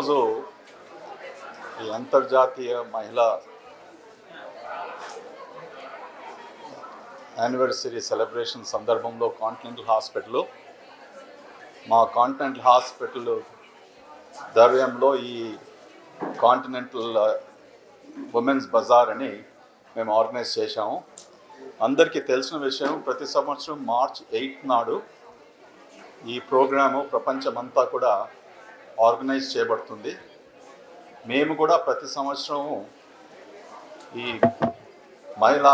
ఈరోజు ఈ అంతర్జాతీయ మహిళా యానివర్సరీ సెలబ్రేషన్ సందర్భంలో మా కాంటినెంటల్ హాస్పిటల్ దర్యంలో ఈ కాంటినెంటల్ ఉమెన్స్ బజార్ అని మేము ఆర్గనైజ్ చేశాము. అందరికీ తెలిసిన విషయం, ప్రతి సంవత్సరం మార్చ్ 8 నాడు ఈ ప్రోగ్రాము ప్రపంచమంతా కూడా ఆర్గనైజ్ చేయబడుతుంది. మేము కూడా ప్రతి సంవత్సరం ఈ మహిళా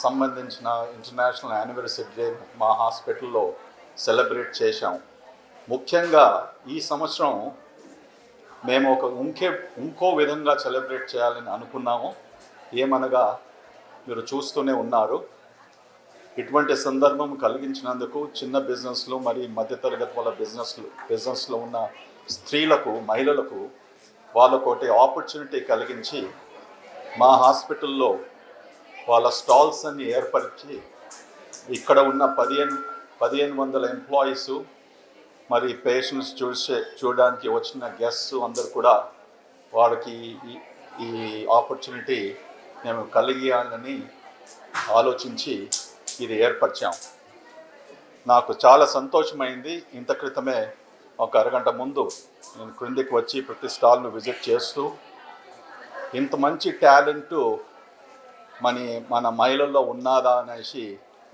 సంబంధించిన ఇంటర్నేషనల్ యానివర్సరీ డే మా హాస్పిటల్లో సెలబ్రేట్ చేశాము. ముఖ్యంగా ఈ సంవత్సరం మేము ఇంకో విధంగా సెలబ్రేట్ చేయాలని అనుకున్నాము. ఏమనగా మీరు చూస్తూనే ఉన్నారు, ఇటువంటి సందర్భం కలిగించినందుకు చిన్న బిజినెస్లు మరియు మధ్యతరగతి వాళ్ళ బిజినెస్లో ఉన్న స్త్రీలకు, మహిళలకు వాళ్ళకోటి ఆపర్చునిటీ కలిగించి మా హాస్పిటల్లో వాళ్ళ స్టాల్స్ అన్ని ఏర్పరిచి ఇక్కడ ఉన్న 1500 ఎంప్లాయీసు మరి పేషెంట్స్ చూడడానికి వచ్చిన గెస్ట్స్ అందరూ కూడా వారికి ఈ ఆపర్చునిటీ మేము కలిగియాలని ఆలోచించి ఇది ఏర్పరిచాం. నాకు చాలా సంతోషమైంది. ఇంత క్రితమే ఒక అరగంట ముందు నేను క్రిందికి వచ్చి ప్రతి స్టాల్ను విజిట్ చేస్తూ ఇంత మంచి టాలెంటు మన మహిళల్లో ఉన్నదా అనేసి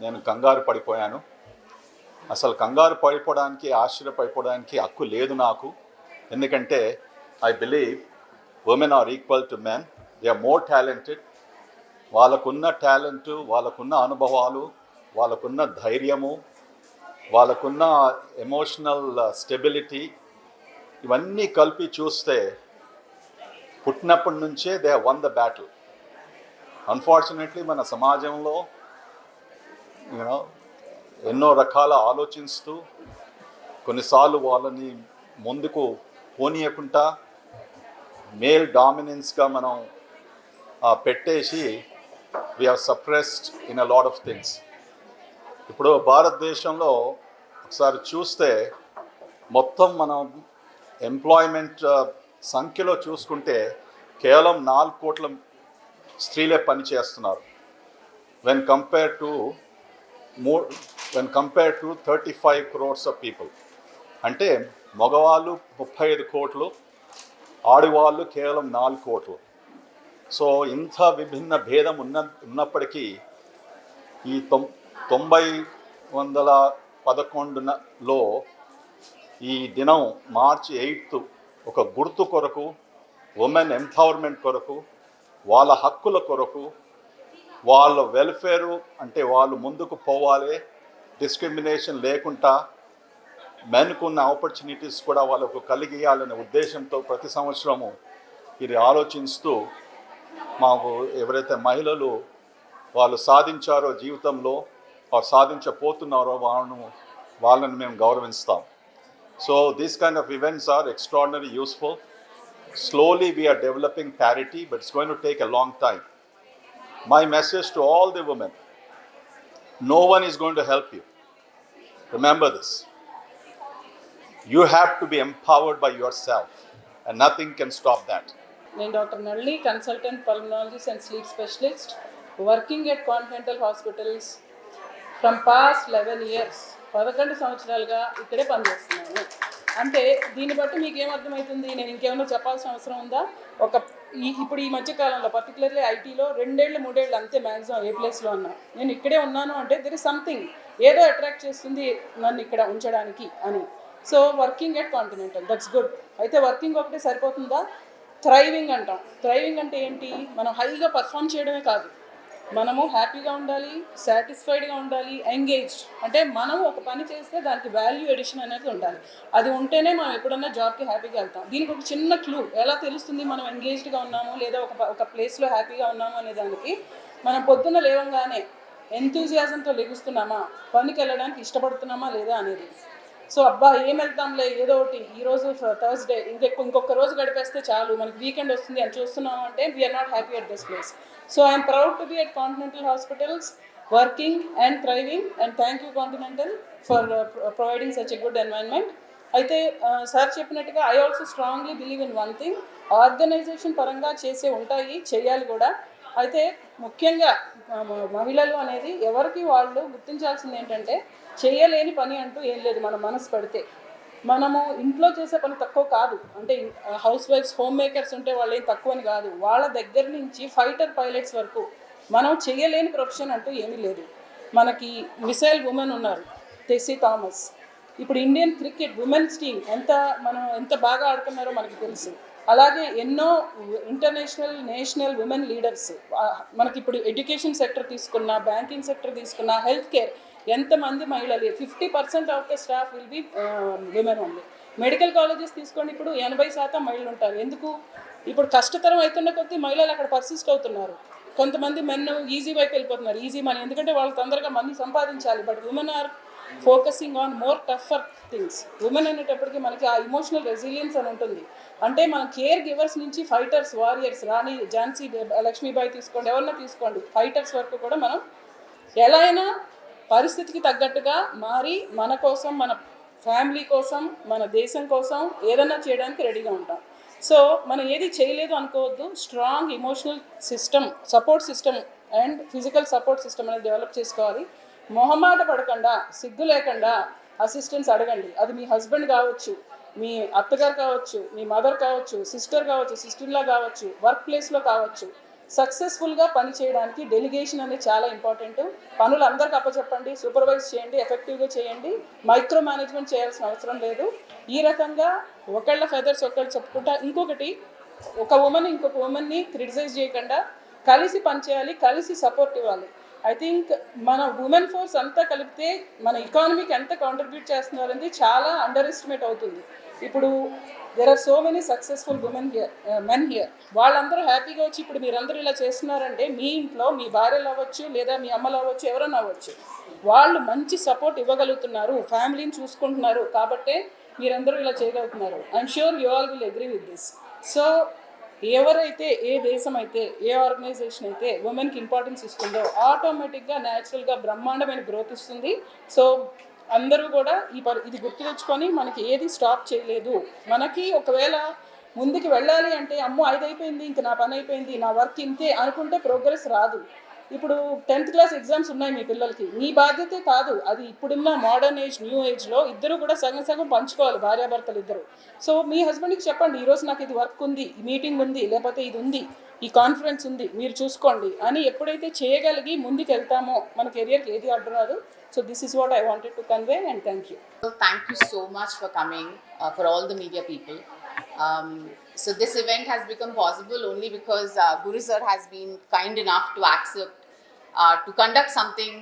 నేను కంగారు పడిపోయాను. అసలు కంగారు పడిపోవడానికి, ఆశ్చర్యపడిపోవడానికి హక్కు లేదు నాకు. ఎందుకంటే I believe women are equal to men. They are more talented. వాళ్ళకున్న టాలెంటు, వాళ్ళకున్న అనుభవాలు, వాళ్ళకున్న ధైర్యము, వాళ్ళకున్న ఎమోషనల్ స్టెబిలిటీ, ఇవన్నీ కలిపి చూస్తే పుట్టినప్పటి నుంచే they one the battle. Unfortunately మన సమాజంలో ఎన్నో రకాల ఆలోచిస్తూ కొన్నిసార్లు వాళ్ళని ముందుకు పోనీయకుండా మేల్ డామినెన్స్గా మనం పెట్టేసి we are suppressed in a lot of things. ఇప్పుడు భారతదేశంలో ఒకసారి చూస్తే మొత్తం మనం ఎంప్లాయ్మెంట్ సంఖ్యలో చూసుకుంటే కేవలం 4 కోట్ల స్త్రీలే పని చేస్తున్నారు. when compared to 35 crores of people. అంటే మగవాళ్ళు 35 కోట్లు, ఆడవాళ్ళు కేవలం 4 కోట్లు. సో ఇంత విభిన్న భేదం ఉన్నప్పటికీ ఈ 1911లో ఈ దినం మార్చి 8 ఒక గుర్తు కొరకు, ఉమెన్ ఎంపవర్మెంట్ కొరకు, వాళ్ళ హక్కుల కొరకు, వాళ్ళ వెల్ఫేరు, అంటే వాళ్ళు ముందుకు పోవాలి, డిస్క్రిమినేషన్ లేకుండా మెన్కున్న ఆపర్చునిటీస్ కూడా వాళ్ళకు కలిగియాలనే ఉద్దేశంతో ప్రతి సంవత్సరము ఇది ఆలోచిస్తూ మాకు ఎవరైతే మహిళలు వాళ్ళు సాధించారో జీవితంలో, సాధించబోతున్నారో వాళ్ళని మేము గౌరవిస్తాం. So these kind of events are extraordinary useful. Slowly we are developing parity, but it's going to take a long time. My message to all the women, no one is going to help you. Remember this. You have to be empowered by yourself, and nothing can stop that. నేను doctor Nalini, consultant pulmonologist and sleep specialist, working at continental hospitals from past 11 years. 11 సంవత్సరాలుగా ఇక్కడే పనిచేస్తున్నాను. అంటే దీన్ని బట్టి మీకు ఏమర్థమవుతుంది, నేను ఇంకేమైనా చెప్పాల్సిన అవసరం ఉందా? ఇప్పుడు ఈ మధ్యకాలంలో పర్టికులర్లీ ఐటీలో 2 ఏళ్ళు 3 ఏళ్ళు అంతే మ్యాక్సిమం ఏ ప్లేస్లో ఉన్నా, నేను ఇక్కడే ఉన్నాను అంటే దెర్ ఇస్ సంథింగ్, ఏదో అట్రాక్ట్ చేస్తుంది నన్ను ఇక్కడ ఉంచడానికి అని. So working at continental, that's good. అయితే వర్కింగ్ ఒకటే సరిపోతుందా? థ్రైవింగ్ అంటాం. థ్రైవింగ్ అంటే ఏంటి? మనం హైగా పర్ఫామ్ చేయడమే కాదు, మనము హ్యాపీగా ఉండాలి, సాటిస్ఫైడ్గా ఉండాలి, ఎంగేజ్డ్. అంటే మనం ఒక పని చేస్తే దానికి వాల్యూ ఎడిషన్ అనేది ఉండాలి. అది ఉంటేనే మనం ఎప్పుడన్నా జాబ్కి హ్యాపీగా వెళ్తాం. దీనికి ఒక చిన్న క్లూ, ఎలా తెలుస్తుంది మనం ఎంగేజ్డ్గా ఉన్నాము లేదా ఒక ప్లేస్లో హ్యాపీగా ఉన్నాము అనే దానికి, మనం పొద్దున్న లేవంగానే ఎంతూజియాజంతో లెగుస్తున్నామా, పనికి వెళ్ళడానికి ఇష్టపడుతున్నామా లేదా అనేది. సో అబ్బా ఏం వెళ్తాంలే ఏదో ఒకటి, ఈరోజు థర్స్డే ఇంకొక రోజు గడిపేస్తే చాలు, మనకి వీకెండ్ వస్తుంది అని చూస్తున్నాము అంటే we are not happy at this place. So I'm proud to be at continental hospitals, working and thriving, and thank you Continental for providing such a good environment. అయితే సార్ చెప్పినట్టుగా I also strongly believe in one thing, organization పరంగా చేసే ఉంటాయి, చేయాలి కూడా. అయితే ముఖ్యంగా మహిళలు అనేది ఎవరికి వాళ్ళు గుర్తించాల్సింది ఏంటంటే, చేయలేని పని అంటూ ఏం లేదు. మన మనసు పెడితే మనము ఇంట్లో చేసే పని తక్కువ కాదు. అంటే హౌస్ వైఫ్స్, హోమ్ మేకర్స్ ఉంటే వాళ్ళు ఏం తక్కువ అని కాదు. వాళ్ళ దగ్గర నుంచి ఫైటర్ పైలట్స్ వరకు మనం చేయలేని ప్రొఫెషన్ అంటూ ఏమీ లేదు. మనకి మిసైల్ ఉమెన్ ఉన్నారు, టెస్సీ థామస్. ఇప్పుడు ఇండియన్ క్రికెట్ ఉమెన్స్ టీం ఎంత బాగా ఆడుతున్నారో మనకి తెలుసు. అలాగే ఎన్నో ఇంటర్నేషనల్, నేషనల్ ఉమెన్ లీడర్స్. మనకి ఇప్పుడు ఎడ్యుకేషన్ సెక్టర్ తీసుకున్నా, బ్యాంకింగ్ సెక్టర్ తీసుకున్నా, హెల్త్ కేర్, ఎంతమంది మహిళలు, 50% of the staff will be women only. Medical colleges తీసుకోండి, ఇప్పుడు 80% మహిళలు ఉంటారు. ఎందుకు? ఇప్పుడు కష్టతరం అవుతున్న కొద్దీ మహిళలు అక్కడ పర్సిస్ట్ అవుతున్నారు. కొంతమంది మెన్ ఈజీ వైపు వెళ్ళిపోతున్నారు, ఈజీ మనీ, ఎందుకంటే వాళ్ళు తొందరగా మనీ సంపాదించాలి. But women are focusing on more tougher things. Women అనేటప్పటికీ మనకి ఆ ఇమోషనల్ రెసిలియన్స్ అని ఉంటుంది. అంటే మన కేర్ గివర్స్ నుంచి ఫైటర్స్, వారియర్స్, రాణి ఝాన్సీ లక్ష్మీబాయి తీసుకోండి, ఎవరన్నా తీసుకోండి, ఫైటర్స్ వరకు కూడా మనం ఎలా అయినా పరిస్థితికి తగ్గట్టుగా మారి మన కోసం, మన ఫ్యామిలీ కోసం, మన దేశం కోసం ఏదైనా చేయడానికి రెడీగా ఉంటాం. సో మనం ఏది చేయలేదు అనుకోవద్దు. Strong emotional system, support system and physical support system అనేది డెవలప్ చేసుకోవాలి. మొహమాట పడకుండా, సిగ్గు లేకుండా అసిస్టెన్స్ అడగండి. అది మీ హస్బెండ్ కావచ్చు, మీ అత్తగారు కావచ్చు, మీ మదర్ కావచ్చు, సిస్టర్ కావచ్చు, సిస్టర్లా కావచ్చు, వర్క్ ప్లేస్లో కావచ్చు. సక్సెస్ఫుల్గా పని చేయడానికి డెలిగేషన్ అనేది చాలా ఇంపార్టెంట్. పనులు అందరికి అప్పచెప్పండి, సూపర్వైజ్ చేయండి, ఎఫెక్టివ్గా చేయండి. మైక్రో మేనేజ్మెంట్ చేయాల్సిన అవసరం లేదు. ఈ రకంగా ఒకళ్ళ ఫెదర్స్ ఒకళ్ళు చెప్పుకుంటా. ఇంకొకటి, ఒక ఉమెన్ ఇంకొక ఉమెన్ని క్రిటిసైజ్ చేయకుండా కలిసి పనిచేయాలి, కలిసి సపోర్ట్ ఇవ్వాలి. ఐ థింక్ మన ఉమెన్ ఫోర్స్ అంతా కలిపితే మన ఎకానమీకి ఎంత కాంట్రిబ్యూట్ చేస్తున్నారనేది చాలా అండర్ ఎస్టిమేట్ అవుతుంది. ఇప్పుడు there are so many successful men here. వాళ్ళందరూ హ్యాపీగా వచ్చి ఇప్పుడు మీరందరూ ఇలా చేస్తున్నారంటే మీ ఇంట్లో మీ భార్యలు అవ్వచ్చు, లేదా మీ అమ్మలు అవ్వచ్చు, ఎవరైనా అవ్వచ్చు, వాళ్ళు మంచి సపోర్ట్ ఇవ్వగలుగుతున్నారు, ఫ్యామిలీని చూసుకుంటున్నారు, కాబట్టే మీరందరూ ఇలా చేయగలుగుతున్నారు. I'm sure you all will agree with this. So ఎవరైతే, ఏ దేశం అయితే, ఏ ఆర్గనైజేషన్ అయితే ఉమెన్కి ఇంపార్టెన్స్ ఇస్తుందో ఆటోమేటిక్గా, న్యాచురల్గా బ్రహ్మాండమైన గ్రోత్ ఇస్తుంది. సో అందరూ కూడా ఇది గుర్తు తెచ్చుకొని మనకి ఏది స్టాప్ చేయలేదు. మనకి ఒకవేళ ముందుకు వెళ్ళాలి అంటే, అమ్మో 5 అయిపోయింది, ఇంక నా పని అయిపోయింది, నా వర్క్ ఇంతే అనుకుంటే ప్రోగ్రెస్ రాదు. ఇప్పుడు 10th క్లాస్ ఎగ్జామ్స్ ఉన్నాయి మీ పిల్లలకి, మీ బాధ్యతే కాదు అది. ఇప్పుడున్న మోడర్న్ ఏజ్, న్యూ ఏజ్లో ఇద్దరు కూడా సగం సగం పంచుకోవాలి, భార్యాభర్తలు ఇద్దరు. సో మీ హస్బెండ్కి చెప్పండి, ఈరోజు నాకు ఇది వర్క్ ఉంది, ఈ మీటింగ్ ఉంది, లేకపోతే ఇది ఉంది, ఈ కాన్ఫరెన్స్ ఉంది, మీరు చూసుకోండి అని ఎప్పుడైతే చేయగలిగి ముందుకు వెళ్తామో మన కెరియర్కి ఏది అడ్డు రాదు. So this is what I wanted to convey and thank you. Thank you so much for coming, for all the media people. So this event has become possible only because Guru sir has been kind enough to accept to conduct something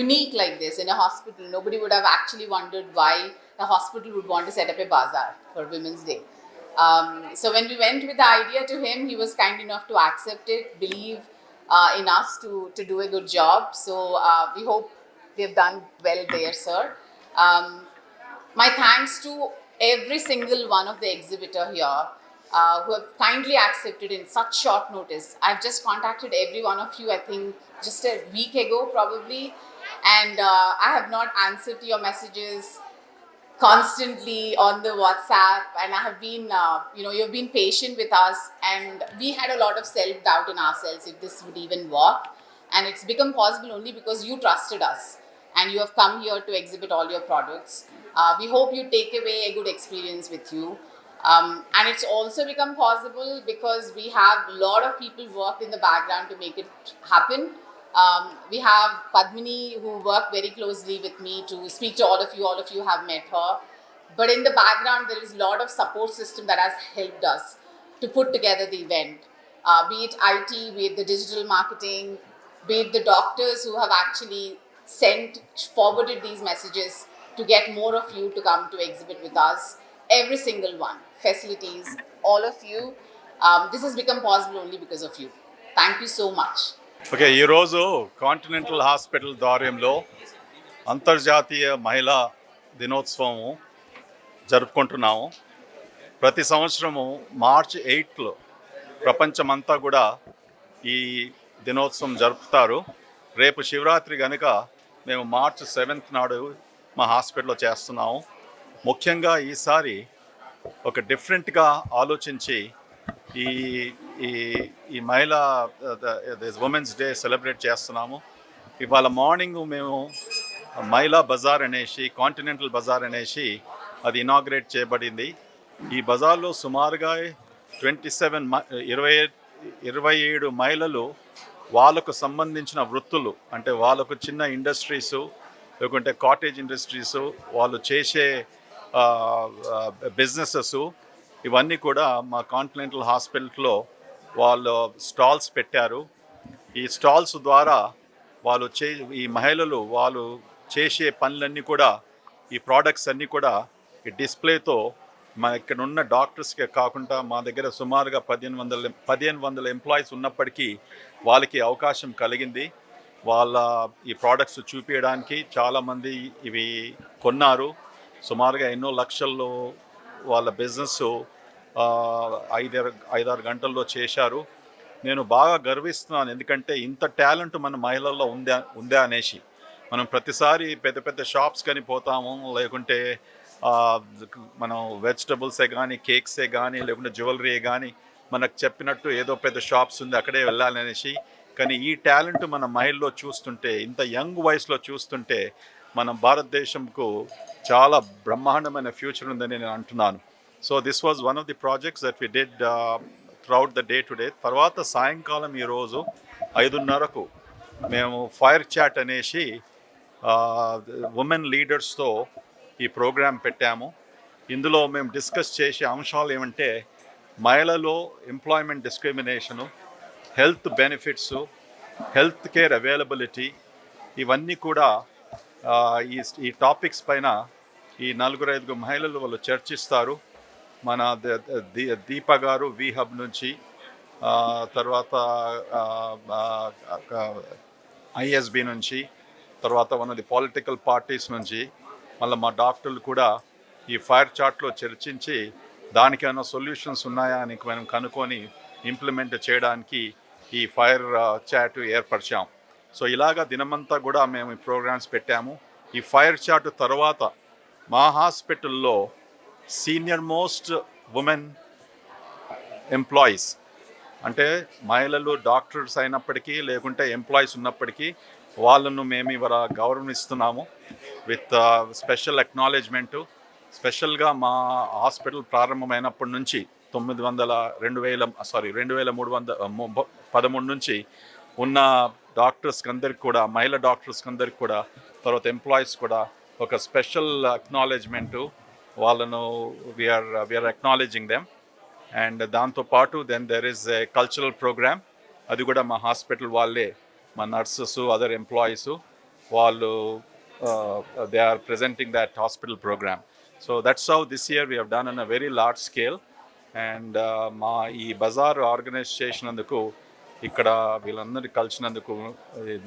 unique like this in a hospital. Nobody would have actually wondered why a hospital would want to set up a bazaar for Women's Day. So when we went with the idea to him, he was kind enough to accept it, believe in us to do a good job. So we hope we have done well there, sir. My thanks to every single one of the exhibitor here who have kindly accepted in such short notice. I've just contacted every one of you, I think just a week ago probably, and I have not answered to your messages constantly on the WhatsApp, and I have been, you've been patient with us, and we had a lot of self-doubt in ourselves if this would even work, and it's become possible only because you trusted us and you have come here to exhibit all your products. We hope you take away a good experience with you. And it's also become possible because we have a lot of people worked in the background to make it happen. We have Padmini who worked very closely with me to speak to all of you have met her. But in the background there is a lot of support system that has helped us to put together the event. Be it IT, be it the digital marketing, be it the doctors who have actually forwarded these messages to get more of you to come to exhibit with us. Every single one, facilities, all of you. This has become possible only because of you. Thank you so much. Okay, ఈరోజు continental hospital ద్వార్యంలో అంతర్జాతీయ మహిళా దినోత్సవం జరుపుకుంటున్నాము. ప్రతి సంవత్సరము మార్చి 8 ప్రపంచమంతా కూడా ఈ దినోత్సవం జరుపుతారు. రేపు శివరాత్రి కనుక మేము మార్చి 7 నాడు మా హాస్పిటల్లో చేస్తున్నాము. ముఖ్యంగా ఈసారి ఒక డిఫరెంట్గా ఆలోచించి ఈ ఈ ఈ మహిళా ఉమెన్స్ డే సెలబ్రేట్ చేస్తున్నాము. ఇవాళ మార్నింగ్ మేము మహిళా బజార్ అనేసి, కాంటినెంటల్ బజార్ అనేసి అది ఇనాగ్రేట్ చేయబడింది. ఈ బజార్లో సుమారుగా 27 మహిళలు వాళ్ళకు సంబంధించిన వృత్తులు, అంటే వాళ్ళకు చిన్న ఇండస్ట్రీసు, లేకుంటే కాటేజ్ ఇండస్ట్రీసు, వాళ్ళు చేసే బిజినెసెస్, ఇవన్నీ కూడా మా కాంటినెంటల్ హాస్పిటల్లో వాళ్ళు స్టాల్స్ పెట్టారు. ఈ స్టాల్స్ ద్వారా వాళ్ళు ఈ మహిళలు వాళ్ళు చేసే పనులన్నీ కూడా, ఈ ప్రోడక్ట్స్ అన్నీ కూడా ఈ డిస్ప్లేతో మన ఇక్కడ ఉన్న డాక్టర్స్కే కాకుండా మా దగ్గర సుమారుగా 1500 ఎంప్లాయీస్ ఉన్నప్పటికీ వాళ్ళకి అవకాశం కలిగింది. వాళ్ళ ఈ ప్రోడక్ట్స్ చూపించడానికి చాలామంది ఇవి కొన్నారు. సుమారుగా ఎన్నో లక్షల్లో వాళ్ళ బిజినెస్ 5-6 గంటల్లో చేశారు. నేను బాగా గర్విస్తున్నాను, ఎందుకంటే ఇంత టాలెంట్ మన మహిళల్లో ఉందా అనేసి. మనం ప్రతిసారి పెద్ద పెద్ద షాప్స్ కానీ పోతాము, లేకుంటే మనం వెజిటబుల్సే కానీ, కేక్సే కానీ, లేకుంటే జ్యువెలరీ కానీ, మనకు చెప్పినట్టు ఏదో పెద్ద షాప్స్ ఉంది అక్కడే వెళ్ళాలనేసి. కానీ ఈ టాలెంట్ మన మహిళల్లో చూస్తుంటే, ఇంత యంగ్ వయసులో చూస్తుంటే, మన భారతదేశంకు చాలా బ్రహ్మాండమైన ఫ్యూచర్ ఉందని నేను అంటున్నాను. So this was one of the projects that we did throughout the day to day. తర్వాత సాయంకాలం ఈరోజు 5:30కు మేము ఫైర్ చాట్ అనేసి ఉమెన్ లీడర్స్తో ఈ ప్రోగ్రాం పెట్టాము. ఇందులో మేము డిస్కస్ చేసే అంశాలు ఏమంటే, మహిళలో employment discrimination, health benefits, health care availability, ఇవన్నీ కూడా ఈ టాపిక్స్ పైన ఈ 4-5 మహిళలు వాళ్ళు చర్చిస్తారు. మన దీప గారు వి హబ్ నుంచి, తర్వాత ఐఎస్బి నుంచి, తర్వాత ఉన్నది పొలిటికల్ పార్టీస్ నుంచి, మళ్ళీ మా డాక్టర్లు కూడా ఈ ఫైర్ చాట్లో చర్చించి దానికైనా సొల్యూషన్స్ ఉన్నాయా అని మనం కనుక్కొని ఇంప్లిమెంట్ చేయడానికి ఈ ఫైర్ చాట్ ఏర్పరిచాం. సో ఇలాగా దినమంతా కూడా మేము ఈ ప్రోగ్రామ్స్ పెట్టాము. ఈ ఫైర్ చాట్ తర్వాత మా హాస్పిటల్లో సీనియర్ మోస్ట్ ఉమెన్ ఎంప్లాయీస్, అంటే మహిళలు డాక్టర్స్ అయినప్పటికీ, లేకుంటే ఎంప్లాయీస్ ఉన్నప్పటికీ వాళ్ళను మేము ఇవాళ గౌరవిస్తున్నాము విత్ స్పెషల్ అక్నాలెడ్జ్మెంటు. స్పెషల్గా మా హాస్పిటల్ ప్రారంభమైనప్పటి నుంచి 2313 నుంచి ఉన్న డాక్టర్స్కి అందరికి కూడా, మహిళా డాక్టర్స్కి అందరికి కూడా, తర్వాత ఎంప్లాయీస్ కూడా ఒక స్పెషల్ అక్నాలెడ్జ్మెంటు, వాళ్ళను వీఆర్ అక్నాలెడ్జింగ్ దెమ్. అండ్ దాంతోపాటు then there is a cultural programme, అది కూడా మా హాస్పిటల్ వాళ్ళే, మా నర్సెస్, అదర్ ఎంప్లాయీస్, వాళ్ళు they are presenting that hospital programme. So that's how this year we have done on a very large scale. And మా ఈ Bazar organise చేసినందుకు, ఇక్కడ వీళ్ళందరినీ కలిసినందుకు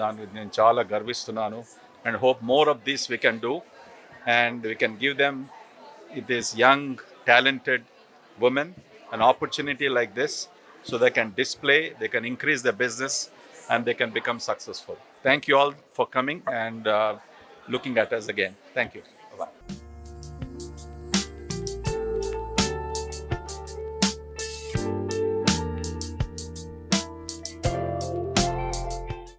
దాన్ని నేను చాలా గర్విస్తున్నాను. And hope more of this we can do, and we can give them this young talented women an opportunity like this, so they can display, they can increase their business, and they can become successful. Thank you all for coming and looking at us again. Thank you.